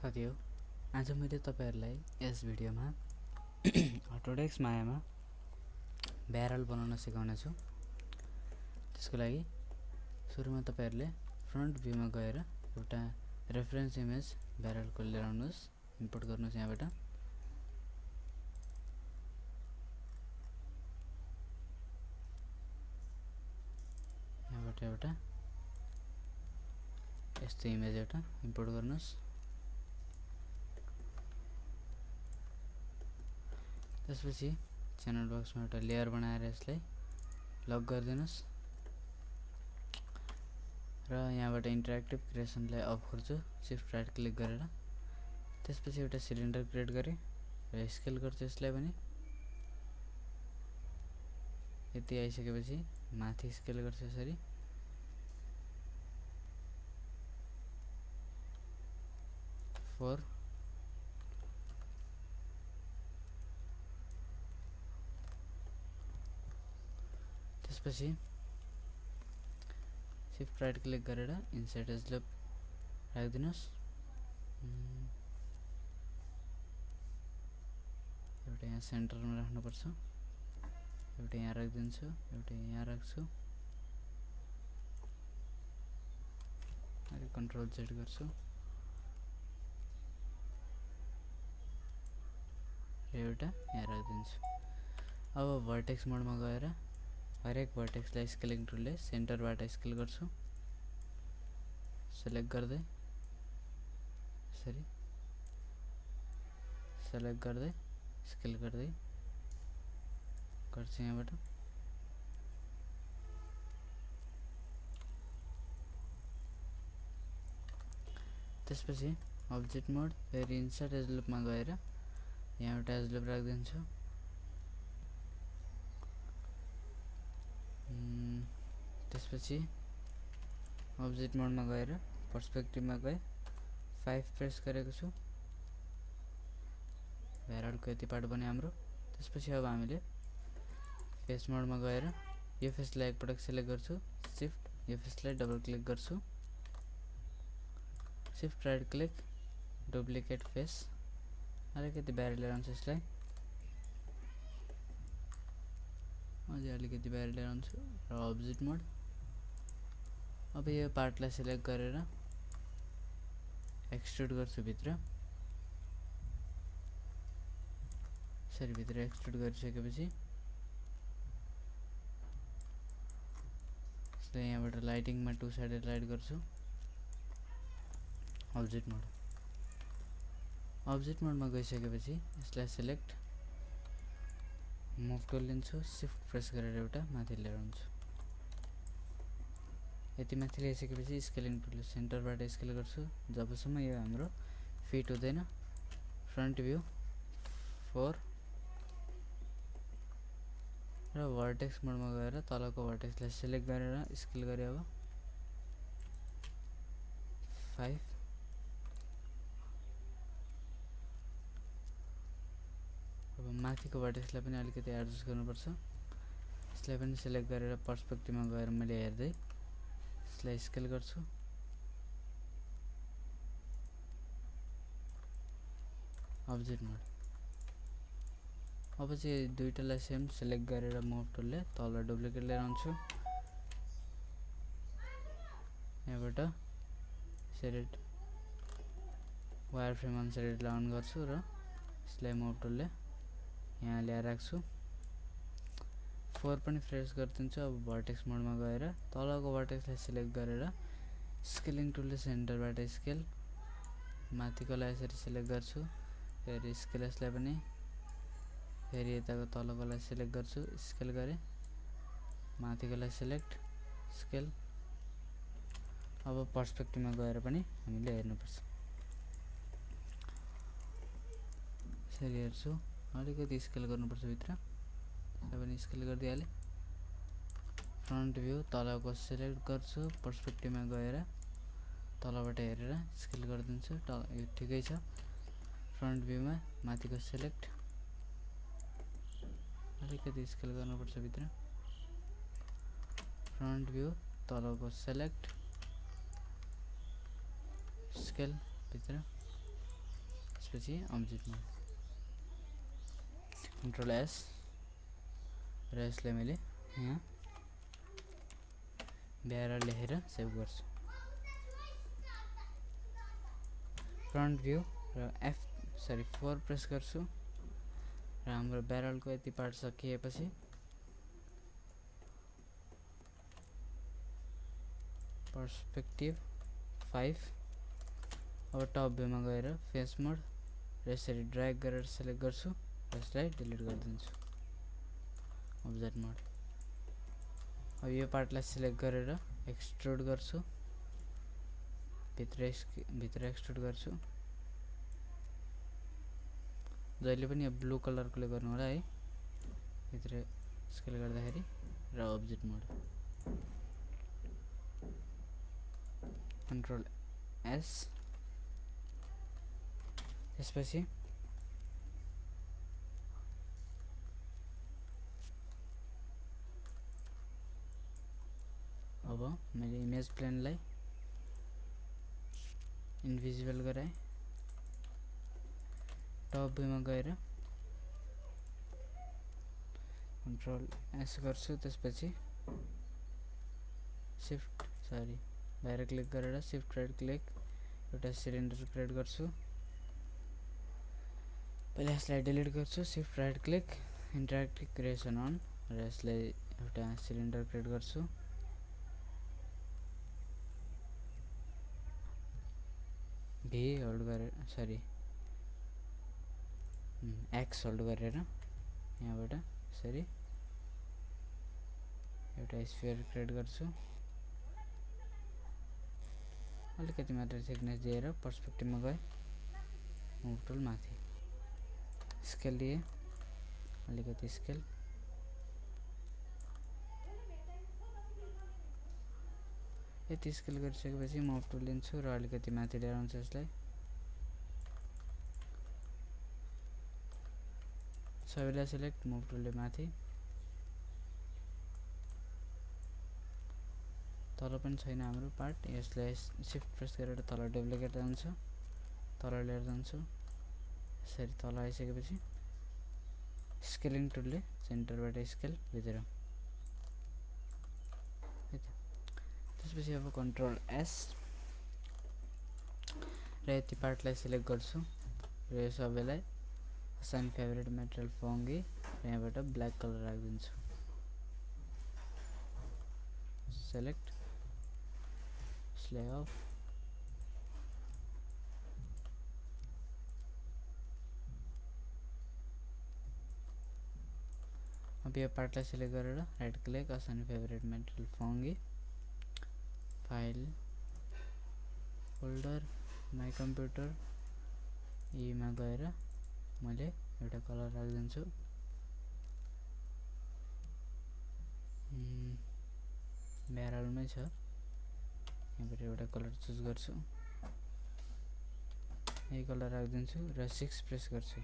साथीहरु आज मैले तपाईहरुलाई यस भिडियोमा Autodesk Maya मा ब्यारल बनाउन सिकाउने छु। त्यसको लागि सुरुमा तपाईहरुले फ्रन्ट भ्यूमा गएर एउटा रेफरेन्स इमेज ब्यारल को लिएर आउनुस्, इम्पोर्ट गर्नुस्। यहाँबाट एउटा यस्तो इमेज एउटा इम्पोर्ट गर्नुस्। त्यसपछि च्यानल बक्समा एउटा लेयर बनाएर यसलाई लक गरिदिनुस् र यहाँबाट इन्टरएक्टिभ क्रिएसनलाई अफ गर्छु शिफ्ट राइट क्लिक गरेर। त्यसपछि एउटा सिलिन्डर क्रिएट गरे र स्केल गर्छु यसलाई पनि। यति आइसकेपछि माथि स्केल गर्छु यसरी। त्यसपछि शिफ्ट राइट क्लिक गरेर इन्सर्ट एज लुप राख्दिनुस्। एउटा यहाँ सेन्टरमा राख्नुपर्छ, एउटा यहाँ राख्दिन्छु, एउटा यहाँ राख्छु। अनि कन्ट्रोल जेड गर्छु र एउटा यहाँ राख्दिन्छु। अब भर्टेक्स मोडमा गएर हरेक भर्टेक्सलाई स्केलिङ टुलले सेन्टरबाट स्केल गर्छु। सेलेक्ट गर्दै यसरी सेलेक्ट गर्दै स्केल गर्दै गर्छु यहाँबाट। त्यसपछि अब्जेक्ट मोड फेरि इन्सर्ट एज लुपमा गएर यहाँ एउटा एज लुप राख्दिन्छु। त्यसपछि अब्जेक्ट मोडमा गएर पर्सपेक्टिभमा गए 5 प्रेस गरेको छु। ब्यारलको यति पार्ट बन्यो हाम्रो। त्यसपछि अब हामीले फेस मोडमा गएर यो फेसलाई एकपटक सिलेक्ट गर्छु, शिफ्ट यो फेसलाई डबल क्लिक गर्छु, shift right click duplicate face अलिकति बाहिर लिएर आउँछु यसलाई। अझै अलिकति बाहिर लिएर आउँछु र अब्जेक्ट मोड। अब यो पार्टलाई सिलेक्ट गरेर एक्सट्रुड गर्छु भित्र। यसरी भित्र एक्सट्रुड गरिसकेपछि यसलाई यहाँबाट लाइटिङमा टु साइडेड लाइट गर्छु। अब्जेक्ट मोड अब्जेक्ट मोडमा गइसकेपछि यसलाई सिलेक्ट मुभ टुल लिन्छु, शिफ्ट प्रेस गरेर एउटा माथि लिएर आउँछु। यति माथि ल्याइसकेपछि स्केलिङ टुलले सेन्टरबाट स्केल गर्छु जबसम्म यो हाम्रो फिट हुँदैन। फ्रन्ट भ्यू 4 र भर्टेक्स मोडमा गएर तलको भर्टेक्सलाई सिलेक्ट गरेर स्केल गरे। अब 5 अब माथिको भर्टेक्सलाई पनि अलिकति एडजस्ट गर्नुपर्छ। यसलाई पनि सिलेक्ट गरेर पर्सपेक्टिभमा गएर मैले हेर्दै यसलाई स्केल गर्छु। अब्जेक्ट मोड अब चाहिँ दुईटालाई सेम सिलेक्ट गरेर मुभ टुलले तल डुप्लिकेट लिएर आउँछु। यहाँबाट select wire frame unselect on गर्छु र यसलाई मुभ टुलले यहाँ ल्याएर राख्छु। 4 पनि प्रेस गरिदिन्छु। अब भर्टेक्स मोडमा गएर तलको भर्टेक्सलाई सिलेक्ट गरेर स्केलिङ टुलले सेन्टरबाट स्केल माथिकोलाई यसरी सिलेक्ट गर्छु। फेरि स्केल यसलाई पनि फेरि यताको तलकोलाई सिलेक्ट गर्छु, स्केल गरे माथिकोलाई सिलेक्ट स्केल। अब पर्सपेक्टिभमा गएर पनि हामीले हेर्नुपर्छ। यसरी हेर्छु, अलिकति स्केल गर्नुपर्छ भित्र। यसलाई पनि स्केल गरिदिइहालेँ। फ्रन्ट भ्यू तलको सिलेक्ट गर्छु, पर्सपेक्टिभमा गएर तलबाट हेरेर स्केल गरिदिन्छु। यो ठिकै छ। फ्रन्ट भ्यूमा माथिको सिलेक्ट अलिकति स्केल गर्नुपर्छ भित्र। फ्रन्ट भ्यू तलको सिलेक्ट स्केल भित्र त्यसपछि अब्जेक्ट मोड कन्ट्रोल एस र यसलाई मैले यहाँ ब्यारल लेखेर सेभ गर्छु फ्रन्ट भ्यू र 4 प्रेस गर्छु र हाम्रो ब्यारलको यति पार्ट सकिएपछि पर्सपेक्टिभ 5 अब टप भ्यूमा गएर फेस मोड र यसरी ड्र्याग गरेर सिलेक्ट गर्छु र यसलाई डिलिट गरिदिन्छु अब्जेक्ट मोड अब यो पार्टलाई सिलेक्ट गरेर एक्सट्रुड गर्छु भित्र एक्सट्रुड गर्छु जहिले पनि यो ब्लू कलरकोले गर्नु होला है भित्र स्केल गर्दाखेरि र अब्जेक्ट मोड कन्ट्रोल एस त्यसपछि अब मैले इमेज प्लेनलाई इन्भिजिबल गराएँ टप भ्यूमा गएर कन्ट्रोल एस गर्छु त्यसपछि बाहिर क्लिक गरेर शिफ्ट राइट क्लिक एउटा सिलिन्डर क्रिएट गर्छु पहिले यसलाई डिलिट गर्छु shift right click interactive creation on र यसलाई एउटा सिलिन्डर क्रिएट गर्छु भी होल्ड गरेर एक्स होल्ड गरेर यहाँबाट यसरी एउटा स्फियर क्रिएट गर्छु अलिकति मात्र थिकनेस दिएर पर्सपेक्टिभमा गए मुभ टुल माथि स्केल दिए अलिकति स्केल यति स्केल गरिसकेपछि मुभ टुल लिन्छु र अलिकति माथि लिएर आउँछु यसलाई सबैलाई सिलेक्ट मुभ टुलले माथि तल पनि छैन हाम्रो पार्ट यसलाई शिफ्ट प्रेस गरेर तल डुप्लिकेट जान्छ तल लिएर जान्छु यसरी तल आइसकेपछि स्केलिङ टुलले सेन्टरबाट स्केल भित्र त्यसपछि अब कन्ट्रोल एस र यति पार्टलाई सिलेक्ट गर्छु र यो सबैलाई असाइन फेभरेट मेटेरियल फङ्गी र यहाँबाट ब्ल्याक कलर राखिदिन्छु सेलेक्ट स्ले अफ अब यो पार्टलाई सिलेक्ट गरेर right click assign favourite material फङ्गी फाइल फोल्डर माई कम्प्युटर यीमा गएर मैले एउटा कलर राखिदिन्छु ब्यारलमै छ यहाँबाट एउटा कलर चुज गर्छु यही कलर राखिदिन्छु र 6 प्रेस गर्छु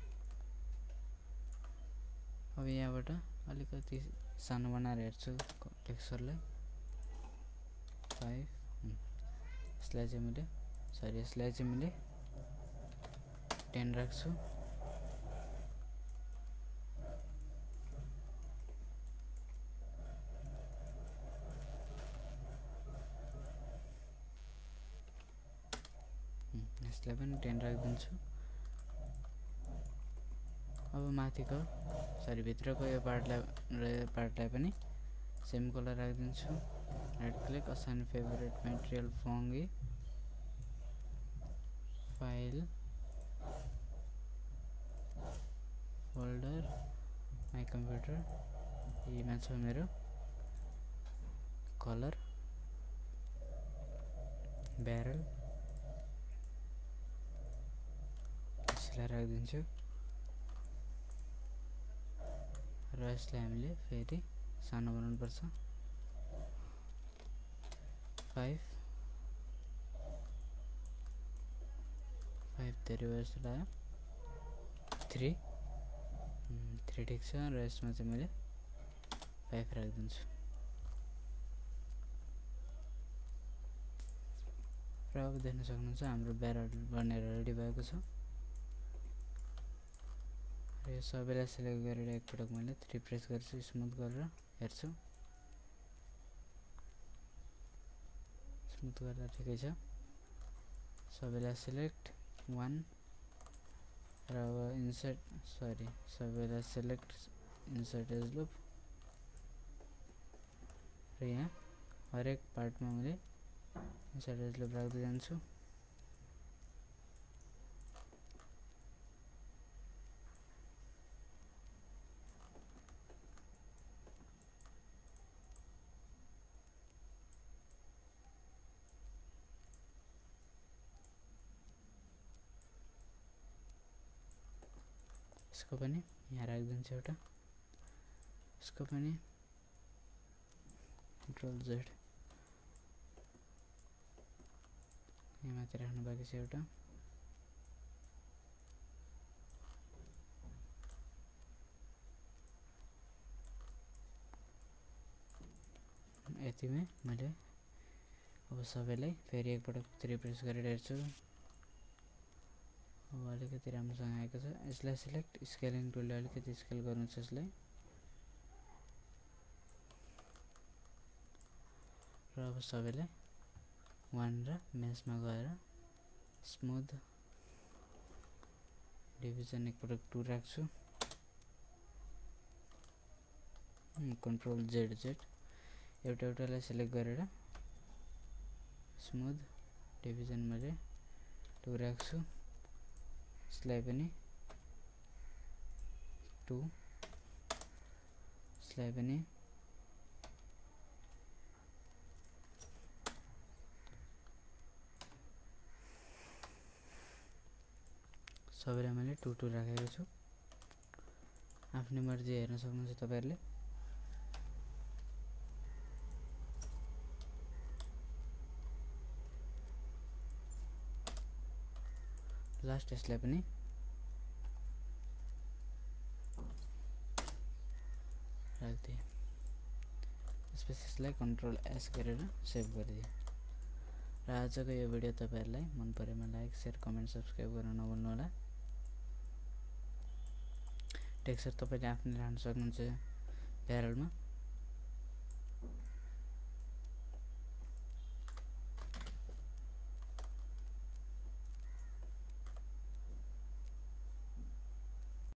अब यहाँबाट अलिकति सानो बनाएर हेर्छु टेक्सचरलाई 5 यसलाई चाहिँ मैले 10 राख्छु यसलाई पनि 10 राखिदिन्छु अब माथिको भित्रको यो पार्टलाई पनि सेम कलर राखिदिन्छु right click assign favourite material फङ्गी फाइल फोल्डर माई कम्प्युटर यीमा छ मेरो कलर ब्यारल यसलाई राखिदिन्छु र यसलाई हामीले फेरि सानो बनाउनु पर्छ 5 धेरै भयो जस्तो लाग्यो 3 ठिक छ र यसमा चाहिँ मैले 5 राखिदिन्छु र अब देख्न सक्नुहुन्छ हाम्रो ब्यारल बनेर रेडी भएको छ यो सबैलाई सिलेक्ट गरेर एकपटक मैले रिफ्रेस गर्छु स्मुथ गरेर हेर्छु स्मुथ गरेर ठिकै छ सबैलाई सिलेक्ट 1 र अब सबैलाई सिलेक्ट इन्सर्ट एज लुप र यहाँ हरेक पार्टमा मैले इन्सर्ट एज लुप राख्दै जान्छु यसको पनि यहाँ राखिदिन्छु एउटा यसको पनि कन्ट्रोल जेड यहाँ माथि राख्नु बाँकी छ एउटा यतिमै मैले अब सबैलाई फेरि एकपटक रिफ्रेस गरेर हेर्छु अब अलिकति राम्रोसँग आएको छ यसलाई सिलेक्ट स्केलिङ टुलले अलिकति स्केल गर्नु छ यसलाई र अब सबैलाई 1 र मेसमा गएर स्मुथ डिभिजन एकपटक 2 राख्छु कन्ट्रोल जेड एउटालाई सिलेक्ट गरेर स्मुथ डिभिजन मैले 2 राख्छु यसलाई पनि 2 यसलाई पनि सबैलाई मैले 2 राखेको छु आफ्नै मर्जी हेर्न सक्नुहुन्छ तपाईहरुले लास्ट यसलाई पनि राख्दिए त्यसपछि यसलाई कन्ट्रोल एस गरेर सेभ गरिदिए र आजको यो भिडियो तपाईहरुलाई मन परेमा लाइक शेयर कमेन्ट सब्स्क्राइब गर्न नभुल्नु होला टेक्सचर तपाईले आफैले राख्न सक्नुहुन्छ प्यारलमा